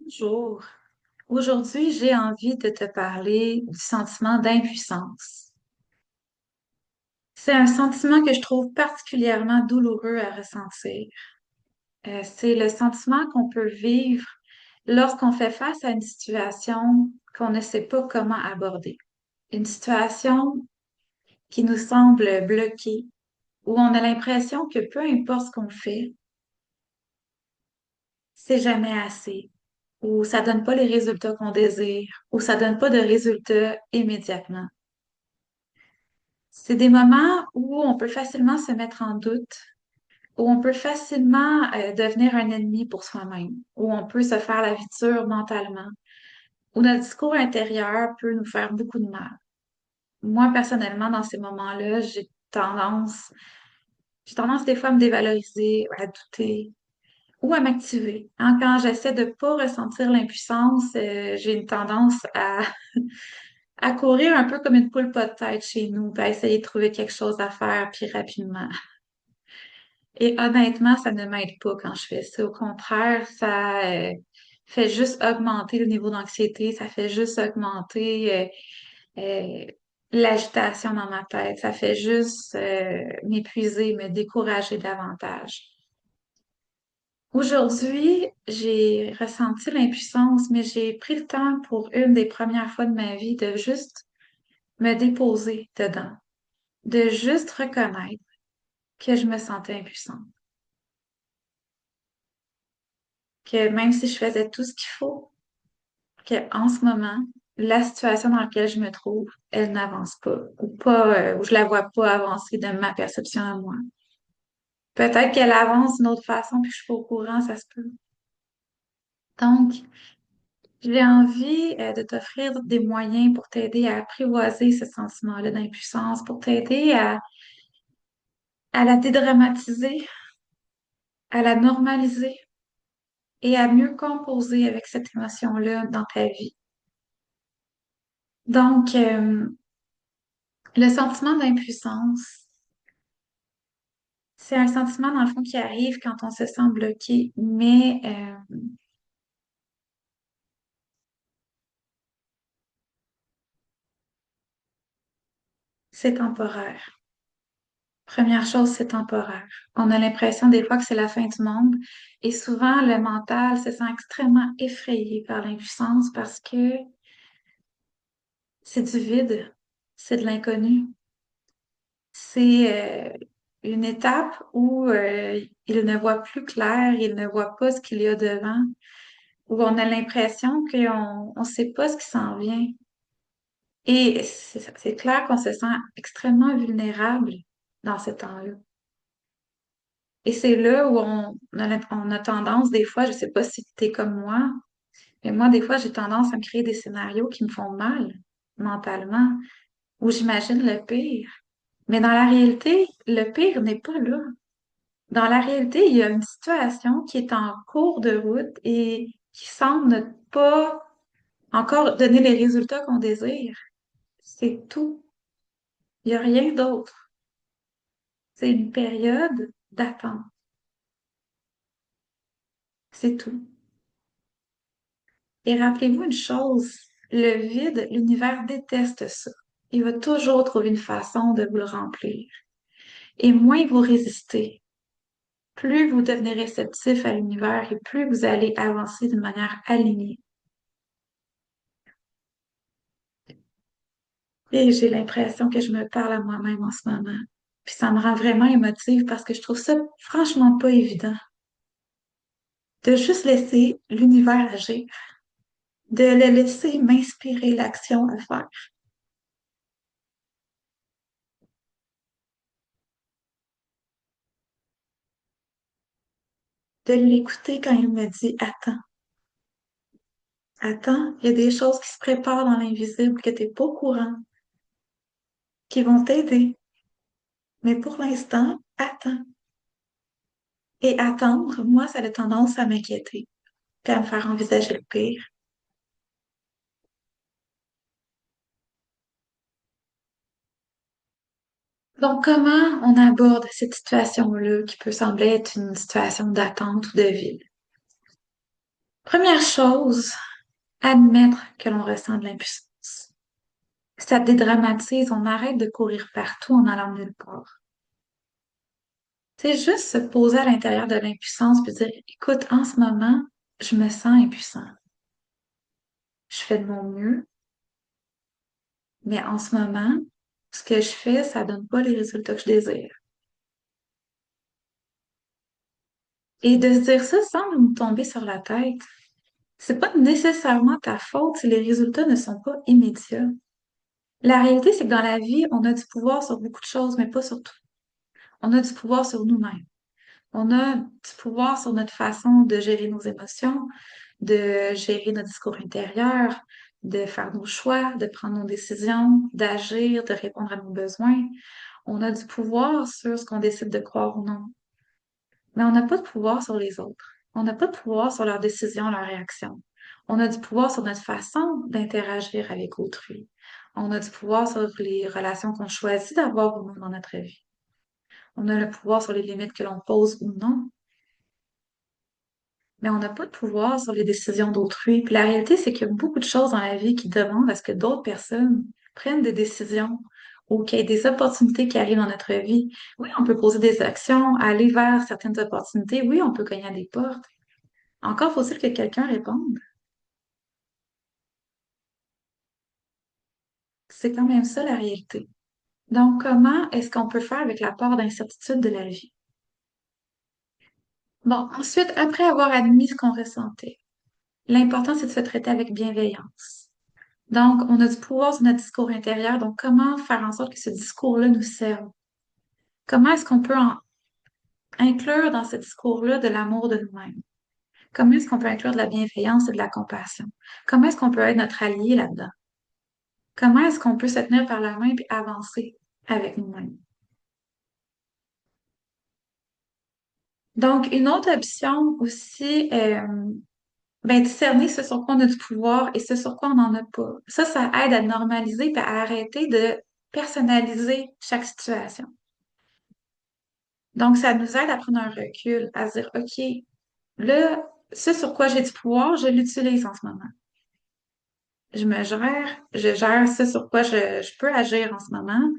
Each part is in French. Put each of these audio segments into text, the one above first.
Bonjour. Aujourd'hui, j'ai envie de te parler du sentiment d'impuissance. C'est un sentiment que je trouve particulièrement douloureux à ressentir. C'est le sentiment qu'on peut vivre lorsqu'on fait face à une situation qu'on ne sait pas comment aborder. Une situation qui nous semble bloquée, où on a l'impression que peu importe ce qu'on fait, c'est jamais assez, ou ça donne pas les résultats qu'on désire, ou ça donne pas de résultats immédiatement. C'est des moments où on peut facilement se mettre en doute, où on peut facilement devenir un ennemi pour soi-même, où on peut se faire la vie dure mentalement, où notre discours intérieur peut nous faire beaucoup de mal. Moi, personnellement, dans ces moments-là, j'ai tendance des fois à me dévaloriser, à douter ou à m'activer. Hein, quand j'essaie de pas ressentir l'impuissance, j'ai une tendance à courir un peu comme une poule pas de tête chez nous, puis à essayer de trouver quelque chose à faire, puis rapidement. Et honnêtement, ça ne m'aide pas quand je fais ça. Au contraire, ça fait juste augmenter le niveau d'anxiété, ça fait juste augmenter euh, l'agitation dans ma tête, ça fait juste m'épuiser, me décourager davantage. Aujourd'hui, j'ai ressenti l'impuissance, mais j'ai pris le temps pour une des premières fois de ma vie de juste me déposer dedans, de juste reconnaître que je me sentais impuissante. Que même si je faisais tout ce qu'il faut, que en ce moment, la situation dans laquelle je me trouve, elle n'avance pas, ou je la vois pas avancer de ma perception à moi. Peut-être qu'elle avance d'une autre façon, puis je suis pas au courant, ça se peut. Donc, j'ai envie de t'offrir des moyens pour t'aider à apprivoiser ce sentiment-là d'impuissance, pour t'aider à la dédramatiser, à la normaliser et à mieux composer avec cette émotion-là dans ta vie. Donc, le sentiment d'impuissance, c'est un sentiment, dans le fond, qui arrive quand on se sent bloqué, mais c'est temporaire. Première chose, c'est temporaire. On a l'impression des fois que c'est la fin du monde et souvent le mental se sent extrêmement effrayé par l'impuissance parce que c'est du vide, c'est de l'inconnu. C'est une étape où il ne voit plus clair, il ne voit pas ce qu'il y a devant, où on a l'impression qu'on ne sait pas ce qui s'en vient. Et c'est clair qu'on se sent extrêmement vulnérable dans ce temps-là. Et c'est là où on a tendance, des fois, je sais pas si tu es comme moi, mais moi, des fois, j'ai tendance à me créer des scénarios qui me font mal mentalement, où j'imagine le pire. Mais dans la réalité, le pire n'est pas là. Dans la réalité, il y a une situation qui est en cours de route et qui semble ne pas encore donner les résultats qu'on désire. C'est tout. Il n'y a rien d'autre. C'est une période d'attente. C'est tout. Et rappelez-vous une chose, le vide, l'univers déteste ça. Il va toujours trouver une façon de vous le remplir. Et moins vous résistez, plus vous devenez réceptif à l'univers et plus vous allez avancer d'une manière alignée. Et j'ai l'impression que je me parle à moi-même en ce moment. Puis ça me rend vraiment émotive parce que je trouve ça franchement pas évident de juste laisser l'univers agir, de le laisser m'inspirer l'action à faire, de l'écouter quand il me dit attends, attends, il y a des choses qui se préparent dans l'invisible que tu n'es pas au courant, qui vont t'aider. Mais pour l'instant, attends. Et attendre, moi, ça a tendance à m'inquiéter, puis à me faire envisager le pire. Donc, comment on aborde cette situation-là qui peut sembler être une situation d'attente ou de vide? Première chose, admettre que l'on ressent de l'impuissance. Ça dédramatise, on arrête de courir partout en allant nulle part. C'est juste se poser à l'intérieur de l'impuissance puis dire, écoute, en ce moment, je me sens impuissant. Je fais de mon mieux, mais en ce moment, ce que je fais, ça donne pas les résultats que je désire. Et de se dire ça sans nous tomber sur la tête, c'est pas nécessairement ta faute si les résultats ne sont pas immédiats. La réalité, c'est que dans la vie, on a du pouvoir sur beaucoup de choses, mais pas sur tout. On a du pouvoir sur nous-mêmes. On a du pouvoir sur notre façon de gérer nos émotions, de gérer notre discours intérieur, de faire nos choix, de prendre nos décisions, d'agir, de répondre à nos besoins. On a du pouvoir sur ce qu'on décide de croire ou non. Mais on n'a pas de pouvoir sur les autres. On n'a pas de pouvoir sur leurs décisions, leurs réactions. On a du pouvoir sur notre façon d'interagir avec autrui. On a du pouvoir sur les relations qu'on choisit d'avoir ou non dans notre vie. On a le pouvoir sur les limites que l'on pose ou non, mais on n'a pas de pouvoir sur les décisions d'autrui. Puis la réalité, c'est qu'il y a beaucoup de choses dans la vie qui demandent à ce que d'autres personnes prennent des décisions ou qu'il y ait des opportunités qui arrivent dans notre vie. Oui, on peut poser des actions, aller vers certaines opportunités. Oui, on peut cogner à des portes. Encore faut-il que quelqu'un réponde. C'est quand même ça la réalité. Donc, comment est-ce qu'on peut faire avec la part d'incertitude de la vie? Bon, ensuite, après avoir admis ce qu'on ressentait, l'important, c'est de se traiter avec bienveillance. Donc, on a du pouvoir sur notre discours intérieur. Donc, comment faire en sorte que ce discours-là nous serve? Comment est-ce qu'on peut inclure dans ce discours-là de l'amour de nous-mêmes? Comment est-ce qu'on peut inclure de la bienveillance et de la compassion? Comment est-ce qu'on peut être notre allié là-dedans? Comment est-ce qu'on peut se tenir par la main et avancer avec nous-mêmes? Donc, une autre option aussi, ben, discerner ce sur quoi on a du pouvoir et ce sur quoi on n'en a pas. Ça aide à normaliser et à arrêter de personnaliser chaque situation. Donc, ça nous aide à prendre un recul, à se dire, OK, là, ce sur quoi j'ai du pouvoir, je l'utilise en ce moment. Je gère ce sur quoi je peux agir en ce moment.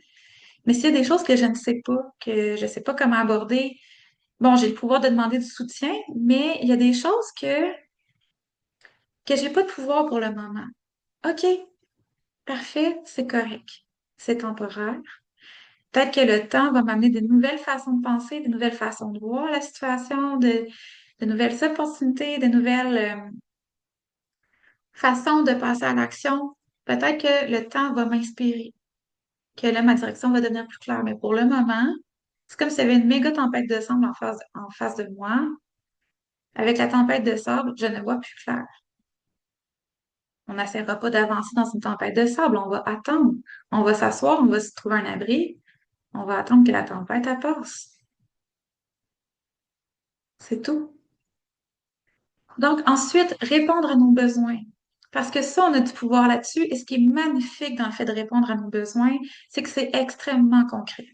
Mais s'il y a des choses que je ne sais pas, que je ne sais pas comment aborder, bon, j'ai le pouvoir de demander du soutien, mais il y a des choses que j'ai pas de pouvoir pour le moment. OK, parfait, c'est correct. C'est temporaire. Peut-être que le temps va m'amener de nouvelles façons de penser, de nouvelles façons de voir la situation, de nouvelles opportunités, de nouvelles façons de passer à l'action. Peut-être que le temps va m'inspirer, que là, ma direction va devenir plus claire. Mais pour le moment, c'est comme s'il y avait une méga tempête de sable en face de moi. Avec la tempête de sable, je ne vois plus clair. On n'essaiera pas d'avancer dans une tempête de sable. On va attendre. On va s'asseoir, on va se trouver un abri. On va attendre que la tempête elle passe. C'est tout. Donc, ensuite, répondre à nos besoins. Parce que ça, on a du pouvoir là-dessus. Et ce qui est magnifique dans le fait de répondre à nos besoins, c'est que c'est extrêmement concret.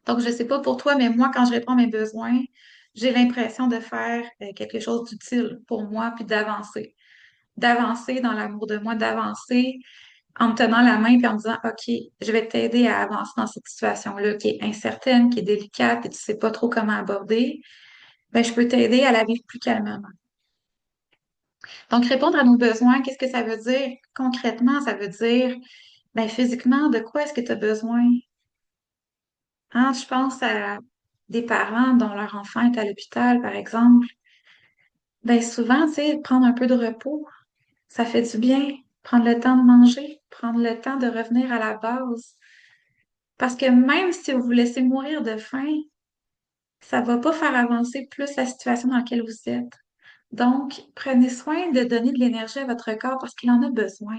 Donc, je ne sais pas pour toi, mais moi, quand je réponds à mes besoins, j'ai l'impression de faire quelque chose d'utile pour moi, puis d'avancer. D'avancer dans l'amour de moi, d'avancer en me tenant la main, puis en me disant, OK, je vais t'aider à avancer dans cette situation-là qui est incertaine, qui est délicate, et tu ne sais pas trop comment aborder. Ben, je peux t'aider à la vivre plus calmement. Donc, répondre à nos besoins, qu'est-ce que ça veut dire concrètement? Ça veut dire, ben, physiquement, de quoi est-ce que tu as besoin? Hein, je pense à des parents dont leur enfant est à l'hôpital, par exemple. Ben, souvent, tu sais, prendre un peu de repos, ça fait du bien. Prendre le temps de manger, prendre le temps de revenir à la base. Parce que même si vous vous laissez mourir de faim, ça va pas faire avancer plus la situation dans laquelle vous êtes. Donc, prenez soin de donner de l'énergie à votre corps parce qu'il en a besoin.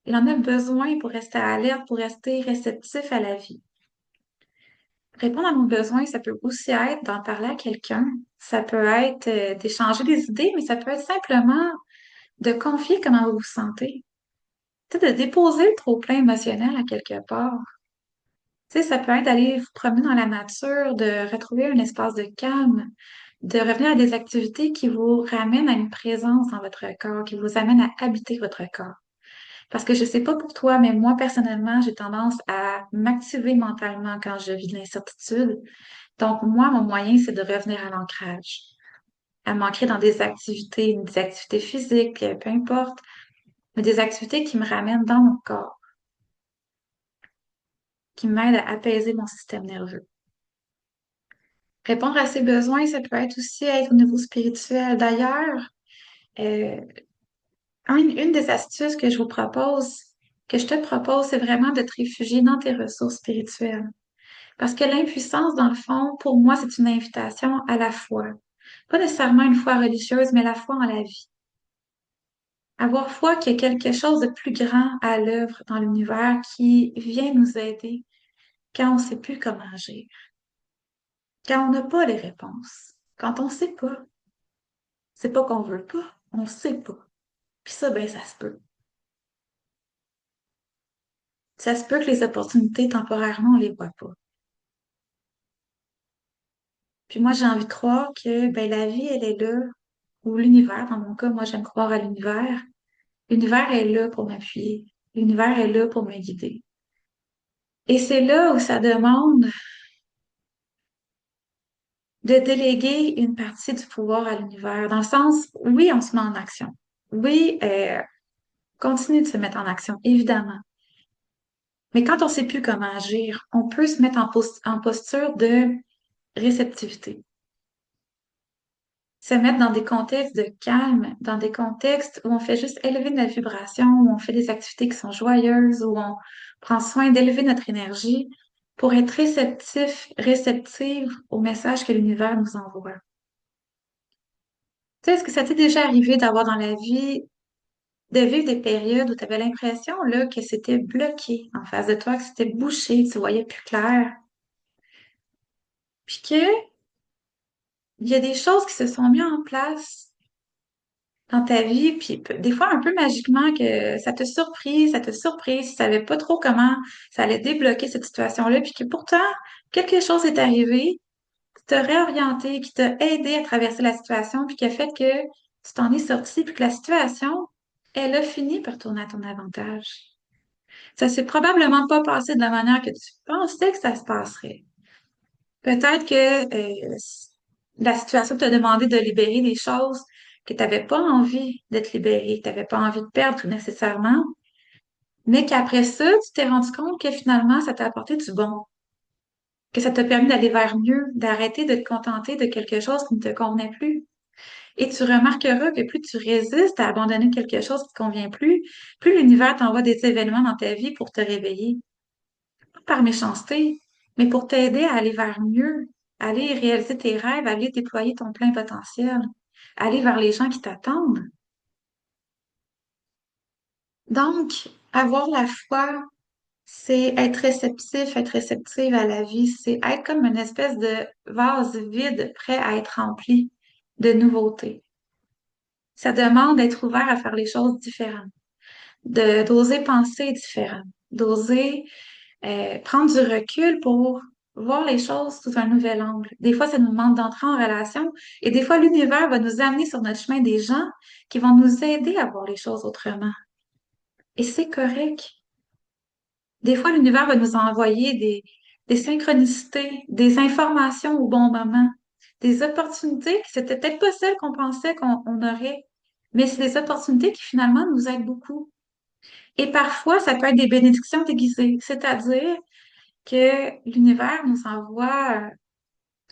Il en a besoin pour rester alerte, pour rester réceptif à la vie. Répondre à nos besoins, ça peut aussi être d'en parler à quelqu'un. Ça peut être d'échanger des idées, mais ça peut être simplement de confier comment vous vous sentez. Tu sais, de déposer le trop-plein émotionnel à quelque part. Tu sais, ça peut être d'aller vous promener dans la nature, de retrouver un espace de calme, de revenir à des activités qui vous ramènent à une présence dans votre corps, qui vous amènent à habiter votre corps. Parce que je sais pas pour toi, mais moi, personnellement, j'ai tendance à m'activer mentalement quand je vis de l'incertitude. Donc, moi, mon moyen, c'est de revenir à l'ancrage, à m'ancrer dans des activités physiques, peu importe, mais des activités qui me ramènent dans mon corps, qui m'aident à apaiser mon système nerveux. Répondre à ses besoins, ça peut être aussi être au niveau spirituel. D'ailleurs, euh, une des astuces que je vous propose, que je te propose, c'est vraiment de te réfugier dans tes ressources spirituelles. Parce que l'impuissance, dans le fond, pour moi, c'est une invitation à la foi. Pas nécessairement une foi religieuse, mais la foi en la vie. Avoir foi qu'il y a quelque chose de plus grand à l'œuvre dans l'univers qui vient nous aider quand on ne sait plus comment agir, quand on n'a pas les réponses, quand on ne sait pas. C'est pas qu'on veut pas, on ne sait pas. Puis ça, ben, ça se peut. Ça se peut que les opportunités, temporairement, on les voit pas. Puis moi, j'ai envie de croire que ben, la vie, elle est là, ou l'univers, dans mon cas, moi, j'aime croire à l'univers. L'univers est là pour m'appuyer. L'univers est là pour me guider. Et c'est là où ça demande de déléguer une partie du pouvoir à l'univers. Dans le sens, oui, on se met en action. Oui, continue de se mettre en action, évidemment. Mais quand on ne sait plus comment agir, on peut se mettre en posture de réceptivité. Se mettre dans des contextes de calme, dans des contextes où on fait juste élever notre vibration, où on fait des activités qui sont joyeuses, où on prend soin d'élever notre énergie pour être réceptive au message que l'univers nous envoie. Tu sais, est-ce que ça t'est déjà arrivé d'avoir dans la vie, de vivre des périodes où tu avais l'impression là, que c'était bloqué en face de toi, que c'était bouché, tu voyais plus clair, puis que il y a des choses qui se sont mises en place dans ta vie, puis des fois un peu magiquement que ça te surpris, tu savais pas trop comment ça allait débloquer cette situation-là, puis que pourtant quelque chose est arrivé qui t'a réorienté, qui t'a aidé à traverser la situation, puis qui a fait que tu t'en es sorti, puis que la situation, elle a fini par tourner à ton avantage. Ça s'est probablement pas passé de la manière que tu pensais que ça se passerait. Peut-être que la situation t'a demandé de libérer des choses que tu n'avais pas envie de te libérer, que tu n'avais pas envie de perdre nécessairement, mais qu'après ça, tu t'es rendu compte que finalement, ça t'a apporté du bon, que ça t'a permis d'aller vers mieux, d'arrêter de te contenter de quelque chose qui ne te convenait plus. Et tu remarqueras que plus tu résistes à abandonner quelque chose qui ne te convient plus l'univers t'envoie des événements dans ta vie pour te réveiller. Pas par méchanceté, mais pour t'aider à aller vers mieux, aller réaliser tes rêves, aller déployer ton plein potentiel, aller vers les gens qui t'attendent. Donc, avoir la foi, c'est être réceptive à la vie, c'est être comme une espèce de vase vide prêt à être rempli de nouveautés. Ça demande d'être ouvert à faire les choses différemment, d'oser penser différemment, d'oser prendre du recul pour voir les choses sous un nouvel angle. Des fois, ça nous demande d'entrer en relation et des fois, l'univers va nous amener sur notre chemin des gens qui vont nous aider à voir les choses autrement. Et c'est correct. Des fois, l'univers va nous envoyer des synchronicités, des informations au bon moment, des opportunités qui c'était peut-être pas celles qu'on pensait qu'on aurait, mais c'est des opportunités qui finalement nous aident beaucoup. Et parfois, ça peut être des bénédictions déguisées, c'est-à-dire que l'univers nous envoie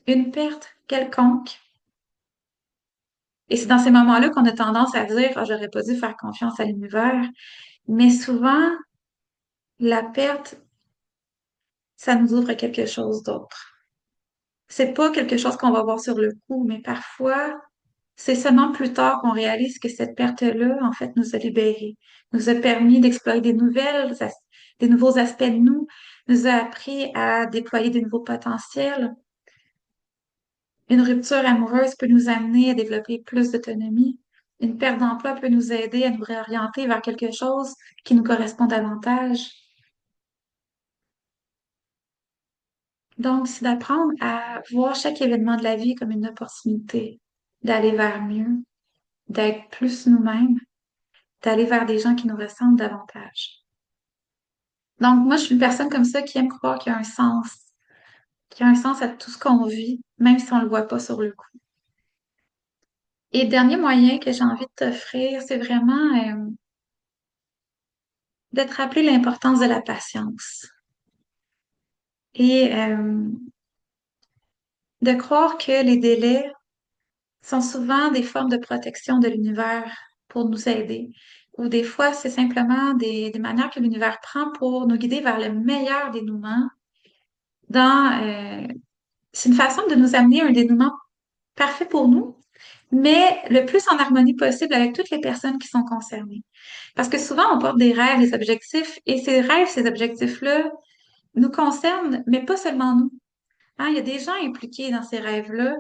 une perte quelconque. Et c'est dans ces moments-là qu'on a tendance à dire, ah, j'aurais pas dû faire confiance à l'univers. Mais souvent, la perte, ça nous ouvre à quelque chose d'autre. C'est pas quelque chose qu'on va voir sur le coup, mais parfois, c'est seulement plus tard qu'on réalise que cette perte-là, en fait, nous a libérés, nous a permis d'explorer des nouveaux aspects de nous, nous a appris à déployer des nouveaux potentiels. Une rupture amoureuse peut nous amener à développer plus d'autonomie. Une perte d'emploi peut nous aider à nous réorienter vers quelque chose qui nous correspond davantage. Donc, c'est d'apprendre à voir chaque événement de la vie comme une opportunité d'aller vers mieux, d'être plus nous-mêmes, d'aller vers des gens qui nous ressemblent davantage. Donc, moi, je suis une personne comme ça qui aime croire qu'il y a un sens à tout ce qu'on vit, même si on ne le voit pas sur le coup. Et dernier moyen que j'ai envie de t'offrir, c'est vraiment de te rappeler l'importance de la patience et de croire que les délais sont souvent des formes de protection de l'univers pour nous aider. Ou des fois, c'est simplement des manières que l'univers prend pour nous guider vers le meilleur dénouement. C'est une façon de nous amener à un dénouement parfait pour nous, mais le plus en harmonie possible avec toutes les personnes qui sont concernées. Parce que souvent, on porte des rêves, des objectifs, et ces rêves, ces objectifs-là nous concernent, mais pas seulement nous. Hein, il y a des gens impliqués dans ces rêves-là,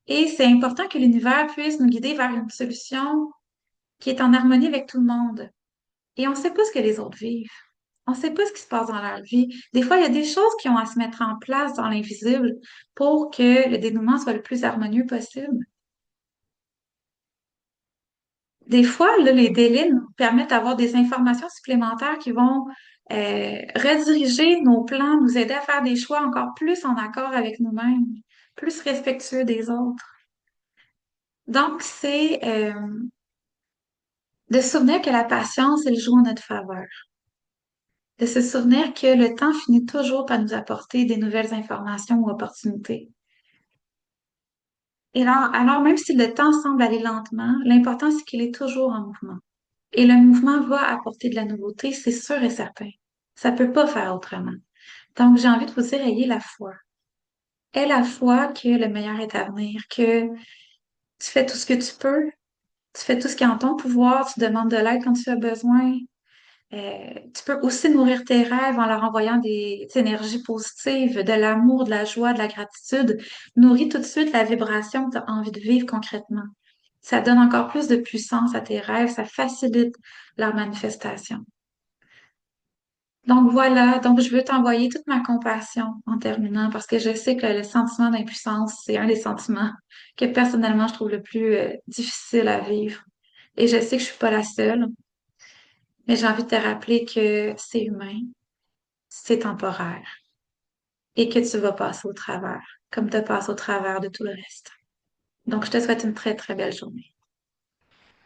et c'est important que l'univers puisse nous guider vers une solution qui est en harmonie avec tout le monde. Et on ne sait pas ce que les autres vivent. On ne sait pas ce qui se passe dans leur vie. Des fois, il y a des choses qui ont à se mettre en place dans l'invisible pour que le dénouement soit le plus harmonieux possible. Des fois, là, les délais nous permettent d'avoir des informations supplémentaires qui vont rediriger nos plans, nous aider à faire des choix encore plus en accord avec nous-mêmes, plus respectueux des autres. Donc, c'est de se souvenir que la patience, elle joue en notre faveur. De se souvenir que le temps finit toujours par nous apporter des nouvelles informations ou opportunités. Et alors, même si le temps semble aller lentement, l'important, c'est qu'il est toujours en mouvement. Et le mouvement va apporter de la nouveauté, c'est sûr et certain. Ça peut pas faire autrement. Donc, j'ai envie de vous dire, ayez la foi. Aie la foi que le meilleur est à venir, que tu fais tout ce que tu peux, tu fais tout ce qui est en ton pouvoir, tu demandes de l'aide quand tu as besoin. Tu peux aussi nourrir tes rêves en leur envoyant des énergies positives, de l'amour, de la joie, de la gratitude. Nourris tout de suite la vibration que tu as envie de vivre concrètement. Ça donne encore plus de puissance à tes rêves, ça facilite leur manifestation. Donc voilà, donc je veux t'envoyer toute ma compassion en terminant parce que je sais que le sentiment d'impuissance, c'est un des sentiments que personnellement je trouve le plus difficile à vivre. Et je sais que je suis pas la seule, mais j'ai envie de te rappeler que c'est humain, c'est temporaire et que tu vas passer au travers, comme tu passes au travers de tout le reste. Donc je te souhaite une très, très belle journée.